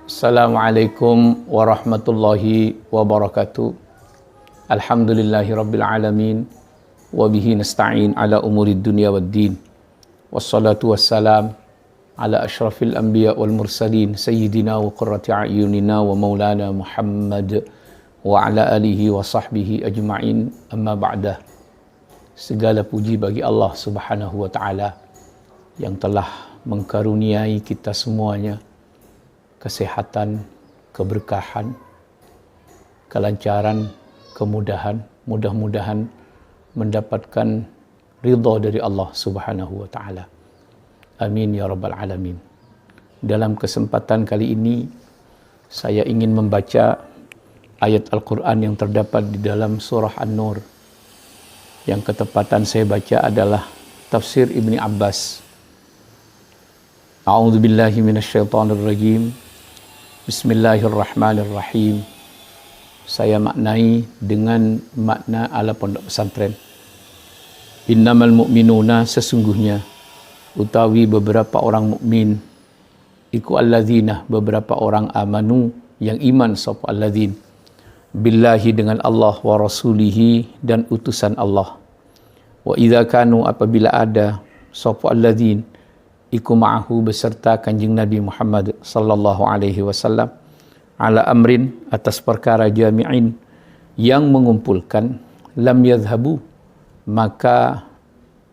Assalamualaikum warahmatullahi wabarakatuh. Alhamdulillahi rabbil alamin. Wabihi nasta'in ala umurid dunia waddin. Wassalatu wassalam ala ashrafil anbiya wal mursalin. Sayyidina wa qurrati a'yunina wa maulana Muhammad wa ala alihi wa sahbihi ajma'in. Amma ba'dah. Segala puji bagi Allah subhanahu wa ta'ala yang telah mengkaruniai kita semuanya kesehatan, keberkahan, kelancaran, kemudahan, mudah-mudahan mendapatkan ridha dari Allah Subhanahu wa taala. Amin ya rabbal alamin. Dalam kesempatan kali ini saya ingin membaca ayat Al-Qur'an yang terdapat di dalam surah An-Nur. Yang ketepatan saya baca adalah tafsir Ibni Abbas. A'udzu billahi minasyaitonir rajim. Bismillahirrahmanirrahim. Saya maknai dengan makna ala pondok pesantren. Innamal mu'minuna, sesungguhnya utawi beberapa orang mukmin, iku alladzina, beberapa orang amanu yang iman sapa alladzin billahi, dengan Allah, wa rasulihi, dan utusan Allah. Wa idza kanu, apabila ada sapa alladzin iku ma'ahu, beserta kanjeng Nabi Muhammad sallallahu alaihi wasallam, ala amrin, atas perkara jami'in, yang mengumpulkan, lam yadhhabu, maka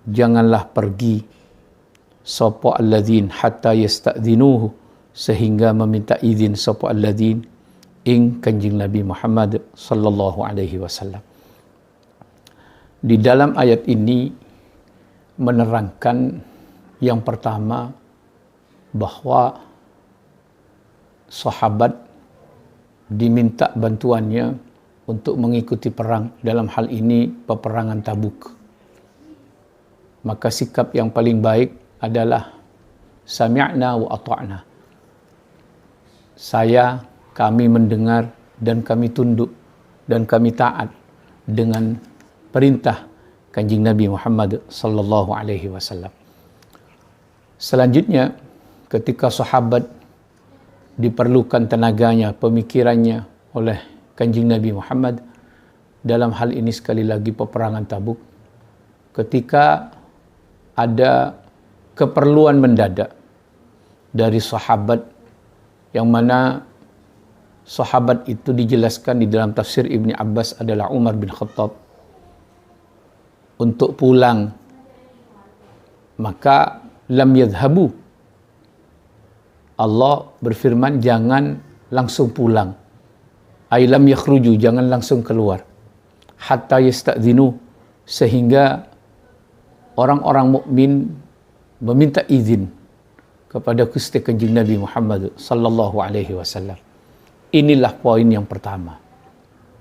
janganlah pergi sapa alladzin hatta yasta'dzinuhu, sehingga meminta izin sapa alladzin ing kanjeng Nabi Muhammad sallallahu alaihi wasallam. Di dalam ayat ini menerangkan yang pertama, bahwa sahabat diminta bantuannya untuk mengikuti perang, dalam hal ini peperangan Tabuk. Maka sikap yang paling baik adalah sami'na wa ata'na. Kami mendengar dan kami tunduk dan kami taat dengan perintah kanjeng Nabi Muhammad sallallahu alaihi wasallam. Selanjutnya, ketika sahabat diperlukan tenaganya, pemikirannya oleh kanjeng Nabi Muhammad, dalam hal ini sekali lagi peperangan Tabuk, ketika ada keperluan mendadak dari sahabat, yang mana sahabat itu dijelaskan di dalam tafsir Ibni Abbas adalah Umar bin Khattab, untuk pulang, maka lam yadhhabu, Allah berfirman jangan langsung pulang, ay lam yakhruju, jangan langsung keluar, hatta yasta'dzinu, sehingga orang-orang mukmin meminta izin kepada Gusti kanjeng Nabi Muhammad sallallahu alaihi wasallam. Inilah poin yang pertama,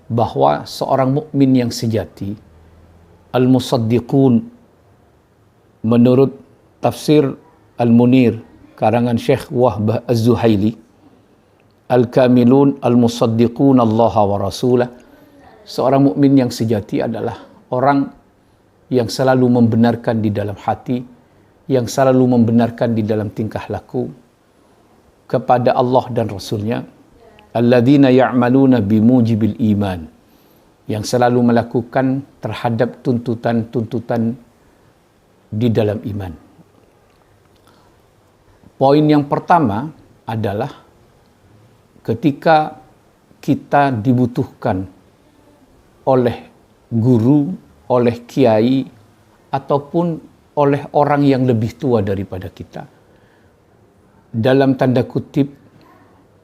bahwa seorang mukmin yang sejati, al-musaddiqun, menurut tafsir Al-Munir karangan Syekh Wahbah Az-Zuhaili, al-kamilun al-musaddiqun Allah wa rasulah, seorang mukmin yang sejati adalah orang yang selalu membenarkan di dalam hati, yang selalu membenarkan di dalam tingkah laku kepada Allah dan Rasulnya, alladzina ya'maluna bimujibil iman, yang selalu melakukan terhadap tuntutan-tuntutan di dalam iman. Poin yang pertama adalah ketika kita dibutuhkan oleh guru, oleh kiai, ataupun oleh orang yang lebih tua daripada kita, dalam tanda kutip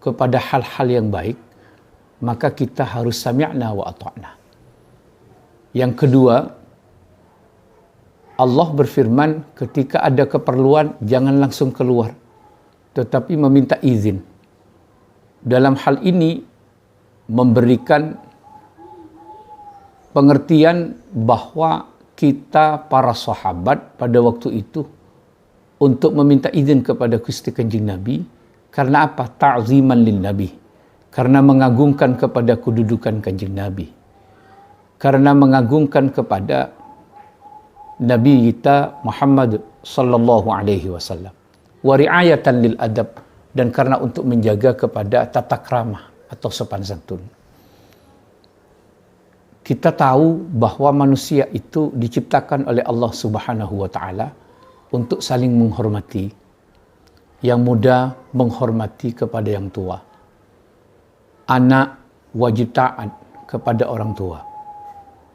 kepada hal-hal yang baik, maka kita harus sami'na wa ata'na. Yang kedua, Allah berfirman ketika ada keperluan jangan langsung keluar, tetapi meminta izin. Dalam hal ini memberikan pengertian bahwa kita para sahabat pada waktu itu untuk meminta izin kepada Gusti Kanjeng Nabi, karena apa? Ta'ziman lin Nabi, karena mengagungkan kepada kedudukan Kanjeng Nabi, karena mengagungkan kepada Nabi kita Muhammad sallallahu alaihi wasallam, wa ri'ayatan lil adab, dan karena untuk menjaga kepada tata krama atau sopan santun. Kita tahu bahwa manusia itu diciptakan oleh Allah Subhanahu wa taala untuk saling menghormati. Yang muda menghormati kepada yang tua. Anak wajib taat kepada orang tua.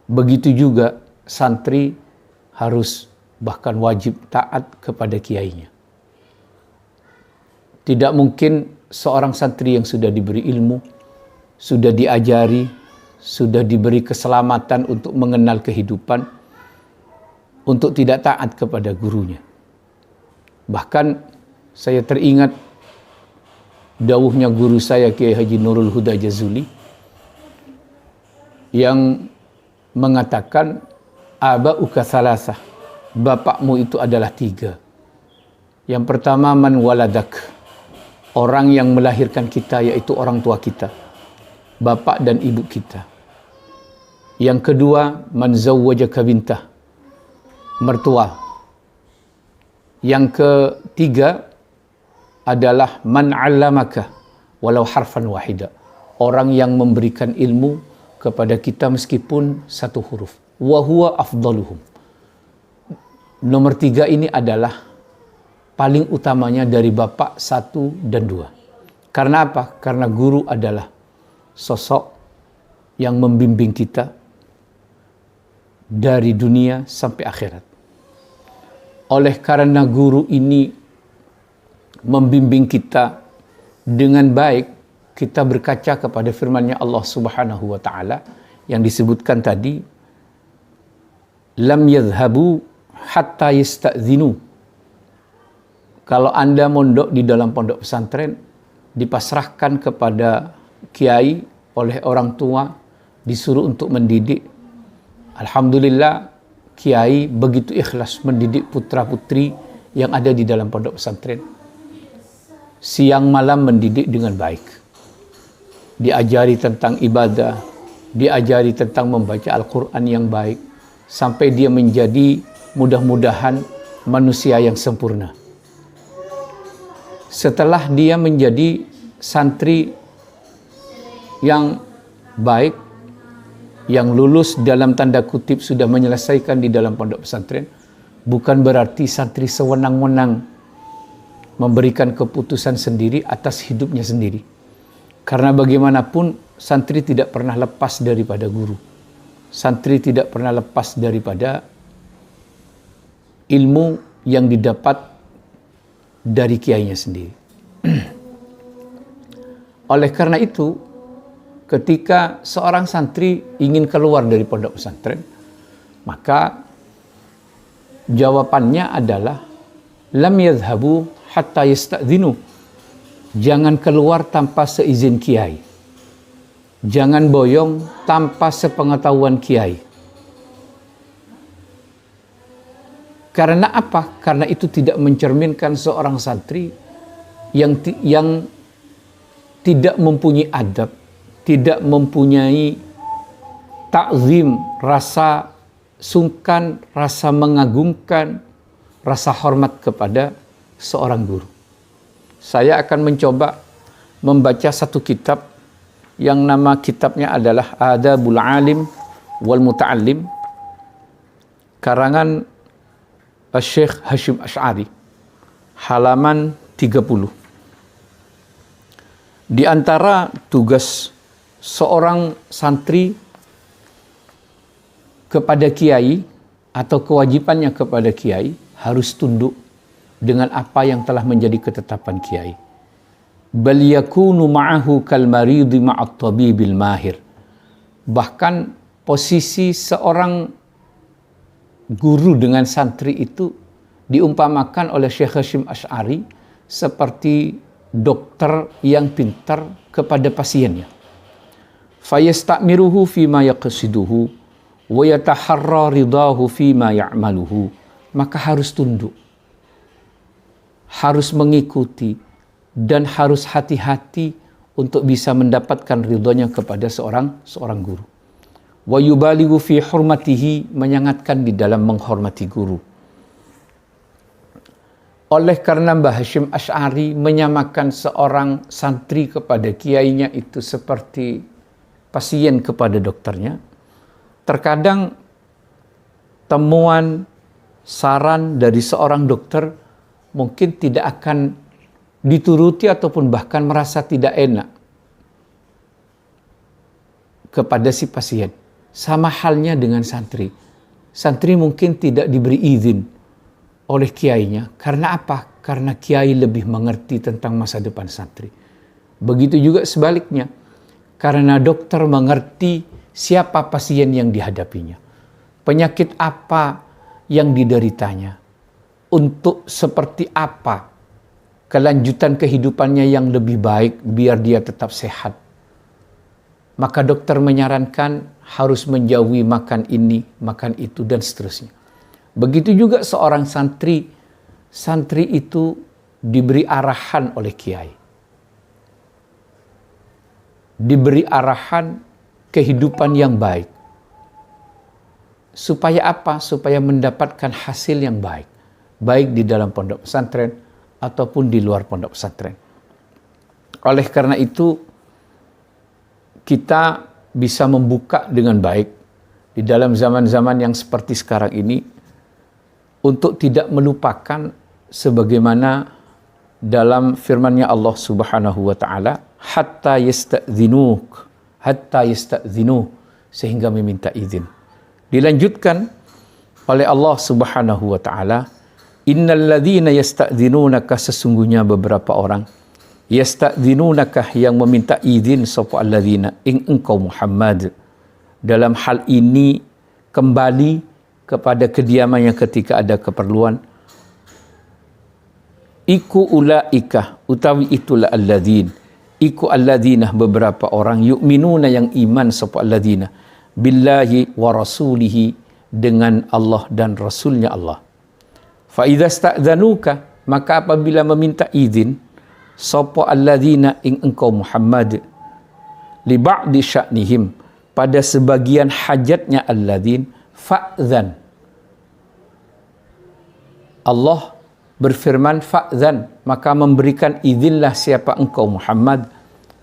Begitu juga santri harus bahkan wajib taat kepada kiainya. Tidak mungkin seorang santri yang sudah diberi ilmu, sudah diajari, sudah diberi keselamatan untuk mengenal kehidupan, untuk tidak taat kepada gurunya. Bahkan saya teringat dawuhnya guru saya Kiai Haji Nurul Huda Jazuli yang mengatakan aba'uka salasah, bapakmu itu adalah 3. Yang pertama man waladak, orang yang melahirkan kita yaitu orang tua kita, bapak dan ibu kita. Yang kedua man zawwajaka bintah, mertua. Yang ketiga adalah man 'allamaka walau harfan wahida, orang yang memberikan ilmu kepada kita meskipun 1 huruf. Wa huwa afdaluhum. Nomor 3 ini adalah paling utamanya dari bapak 1 dan 2. Karena apa? Karena guru adalah sosok yang membimbing kita dari dunia sampai akhirat. Oleh karena guru ini membimbing kita dengan baik, kita berkaca kepada firman-Nya Allah Subhanahu wa taala yang disebutkan tadi, lam yadhhabu hatta yasta'zinu. Kalau Anda mondok di dalam pondok pesantren, dipasrahkan kepada kiai oleh orang tua, disuruh untuk mendidik. Alhamdulillah, kiai begitu ikhlas mendidik putra-putri yang ada di dalam pondok pesantren. Siang malam mendidik dengan baik. Diajari tentang ibadah, diajari tentang membaca Al-Quran yang baik, sampai dia menjadi mudah-mudahan manusia yang sempurna. Setelah dia menjadi santri yang baik, yang lulus dalam tanda kutip sudah menyelesaikan di dalam pondok pesantren, bukan berarti santri sewenang-wenang memberikan keputusan sendiri atas hidupnya sendiri. Karena bagaimanapun santri tidak pernah lepas daripada guru. Santri tidak pernah lepas daripada ilmu yang didapat dari kiainya sendiri. Oleh karena itu, ketika seorang santri ingin keluar dari pondok pesantren, maka jawabannya adalah lam yadhhabu hatta yasta'dzinu. Jangan keluar tanpa seizin kiai. Jangan boyong tanpa sepengetahuan kiai. Karena apa? Karena itu tidak mencerminkan seorang santri yang tidak mempunyai adab, tidak mempunyai ta'zim, rasa sungkan, rasa mengagungkan, rasa hormat kepada seorang guru. Saya akan mencoba membaca satu kitab yang nama kitabnya adalah Adabul Alim wal Muta'allim, karangan Syekh Hashim Asy'ari, halaman 30. Di antara tugas seorang santri kepada kiai atau kewajibannya kepada kiai harus tunduk dengan apa yang telah menjadi ketetapan kiai. Bal yakunu ma'ahu kal maridi ma'at tabibil mahir. Bahkan posisi seorang guru dengan santri itu diumpamakan oleh Syekh Hashim Asy'ari seperti dokter yang pintar kepada pasiennya. Fayastamiruhu fima yaqsiduhu wa yataharra ridahu fima ya'maluhu. Maka harus tunduk, harus mengikuti, dan harus hati-hati untuk bisa mendapatkan ridhonya kepada seorang guru. Wa yubalighu fi hurmatihi, menyangatkan di dalam menghormati guru. Oleh karena Mbah Hashim Asy'ari menyamakan seorang santri kepada kiainya itu seperti pasien kepada dokternya, terkadang temuan, saran dari seorang dokter mungkin tidak akan dituruti ataupun bahkan merasa tidak enak kepada si pasien. Sama halnya dengan santri. Santri mungkin tidak diberi izin oleh kiainya. Karena apa? Karena kiai lebih mengerti tentang masa depan santri. Begitu juga sebaliknya. Karena dokter mengerti siapa pasien yang dihadapinya. Penyakit apa yang dideritanya. Untuk seperti apa kelanjutan kehidupannya yang lebih baik biar dia tetap sehat. Maka dokter menyarankan harus menjauhi makan ini, makan itu, dan seterusnya. Begitu juga seorang santri. Santri itu diberi arahan oleh kiai. Diberi arahan kehidupan yang baik. Supaya apa? Supaya mendapatkan hasil yang baik. Baik di dalam pondok pesantren ataupun di luar pondok pesantren. Oleh karena itu, kita bisa membuka dengan baik di dalam zaman-zaman yang seperti sekarang ini untuk tidak melupakan sebagaimana dalam firman-Nya Allah Subhanahu wa taala, hatta yasta'dzinuk, sehingga meminta izin. Dilanjutkan oleh Allah Subhanahu wa taala, innal ladzina yasta'dzinunaka, sesungguhnya beberapa orang yasta'dzinunaka yang meminta izin sapa alladzina ing engkau Muhammad dalam hal ini kembali kepada kediamannya ketika ada keperluan. Iku ulaika, utawi itulah alladzin, iku alladzina beberapa orang yu'minuna yang iman sapa alladzina billahi wa rasulihi, dengan Allah dan Rasulnya Allah. Fa idza sta'dzanuka, maka apabila meminta izin sapa alladzina ing engkau Muhammad li ba'di sya'nihim, pada sebagian hajatnya alladzin, fa'dzan. Allah berfirman fa'dzan, maka memberikan izinlah siapa engkau Muhammad,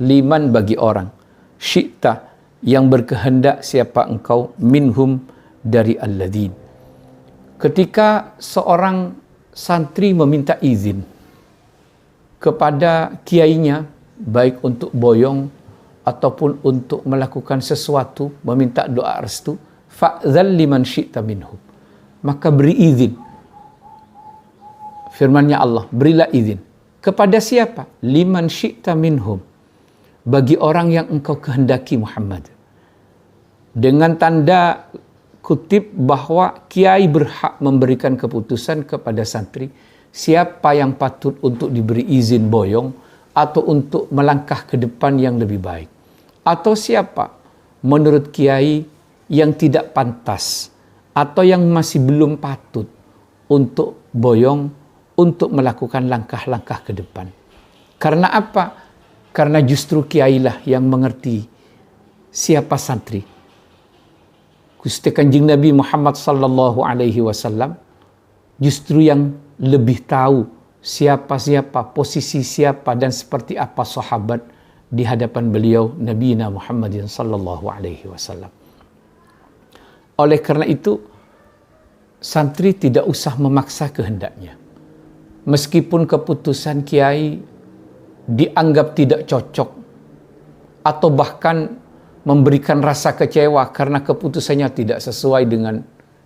liman bagi orang, syi'ta yang berkehendak siapa engkau, minhum dari alladzin. Ketika seorang santri meminta izin kepada kiainya, baik untuk boyong ataupun untuk melakukan sesuatu, meminta doa restu, fa'dzal liman syi'ta minhum, maka beri izin. Firman-Nya Allah, berilah izin. Kepada siapa? Liman syi'ta minhum, bagi orang yang engkau kehendaki Muhammad. Dengan tanda kutip bahwa kiai berhak memberikan keputusan kepada santri siapa yang patut untuk diberi izin boyong atau untuk melangkah ke depan yang lebih baik. Atau siapa menurut kiai yang tidak pantas atau yang masih belum patut untuk boyong, untuk melakukan langkah-langkah ke depan. Karena apa? Karena justru kiailah yang mengerti siapa santri. Gusti Kanjeng Nabi Muhammad sallallahu alaihi wasallam justru yang lebih tahu siapa-siapa, posisi siapa dan seperti apa sahabat di hadapan beliau Nabi Muhammadin sallallahu alaihi wasallam. Oleh karena itu, santri tidak usah memaksa kehendaknya. Meskipun keputusan kiai dianggap tidak cocok atau bahkan memberikan rasa kecewa karena keputusannya tidak sesuai dengan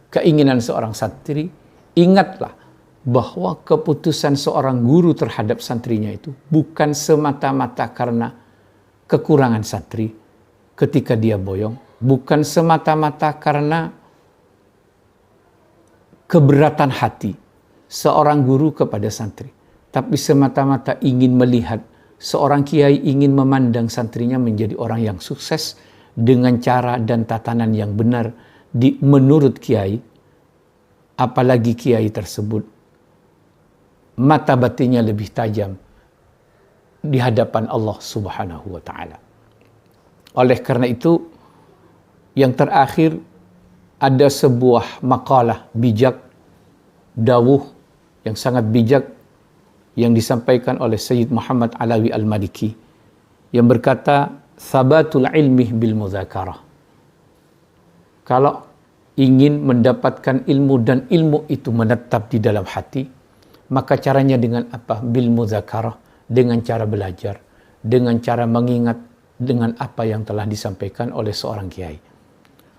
keinginan seorang santri, ingatlah bahwa keputusan seorang guru terhadap santrinya itu bukan semata-mata karena kekurangan santri ketika dia boyong, bukan semata-mata karena keberatan hati seorang guru kepada santri, tapi semata-mata ingin melihat seorang kiai ingin memandang santrinya menjadi orang yang sukses dengan cara dan tatanan yang benar menurut kiai. Apalagi kiai tersebut mata batinnya lebih tajam di hadapan Allah Subhanahu wa taala. Oleh karena itu, yang terakhir ada sebuah makalah bijak, dawuh yang sangat bijak yang disampaikan oleh Sayyid Muhammad Alawi Al-Maliki yang berkata, "Thabatul ilmi bil mudzakarah." Kalau ingin mendapatkan ilmu dan ilmu itu menetap di dalam hati, maka caranya dengan apa? Bil mudzakarah, dengan cara belajar, dengan cara mengingat dengan apa yang telah disampaikan oleh seorang kiai.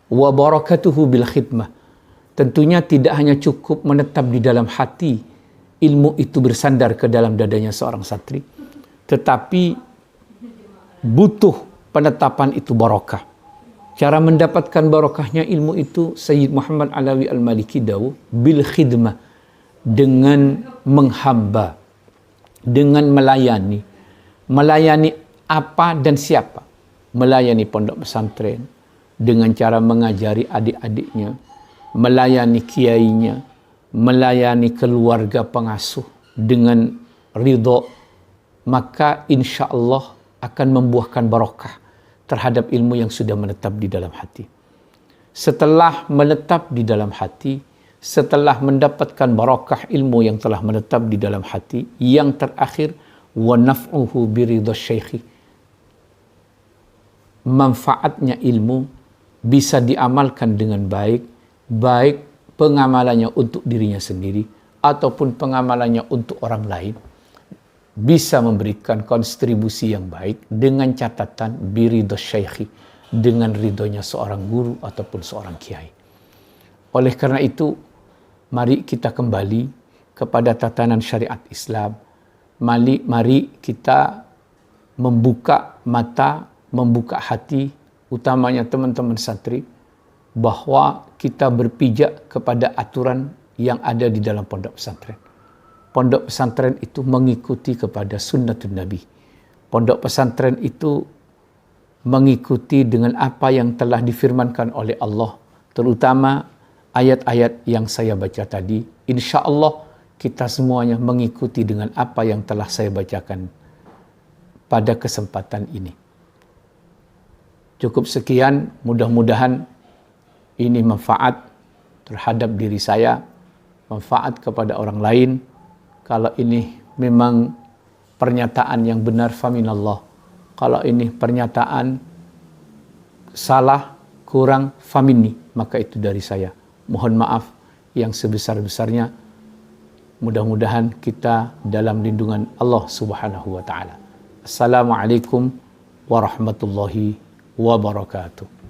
Wa barakatuhu bil khidmah. Tentunya tidak hanya cukup menetap di dalam hati, ilmu itu bersandar ke dalam dadanya seorang santri, tetapi butuh penetapan itu barokah. Cara mendapatkan barokahnya ilmu itu, Sayyid Muhammad Alawi Al-Maliki dawuh, bil khidmah, dengan menghamba, dengan melayani. Melayani apa dan siapa? Melayani pondok pesantren dengan cara mengajari adik-adiknya, melayani kiainya, melayani keluarga pengasuh dengan ridho, maka insya Allah akan membuahkan barokah terhadap ilmu yang sudah menetap di dalam hati. Setelah menetap di dalam hati, setelah mendapatkan barokah ilmu yang telah menetap di dalam hati, yang terakhir, wa naf'uhu biridha syaikhi, manfaatnya ilmu bisa diamalkan dengan baik, baik pengamalannya untuk dirinya sendiri ataupun pengamalannya untuk orang lain, bisa memberikan kontribusi yang baik dengan catatan biridha syaikhi, dengan ridhonya seorang guru ataupun seorang kiai. Oleh karena itu, mari kita kembali kepada tatanan syariat Islam. Mari kita membuka mata, membuka hati, utamanya teman-teman santri, bahwa kita berpijak kepada aturan yang ada di dalam pondok pesantren. Pondok pesantren itu mengikuti kepada sunnatun Nabi. Pondok pesantren itu mengikuti dengan apa yang telah difirmankan oleh Allah, terutama ayat-ayat yang saya baca tadi. Insya Allah kita semuanya mengikuti dengan apa yang telah saya bacakan pada kesempatan ini. Cukup sekian, mudah-mudahan ini manfaat terhadap diri saya, manfaat kepada orang lain. Kalau ini memang pernyataan yang benar, faminallah. Kalau ini pernyataan salah, kurang, famini, maka itu dari saya. Mohon maaf yang sebesar-besarnya. Mudah-mudahan kita dalam lindungan Allah Subhanahu wa taala. Assalamualaikum warahmatullahi wabarakatuh.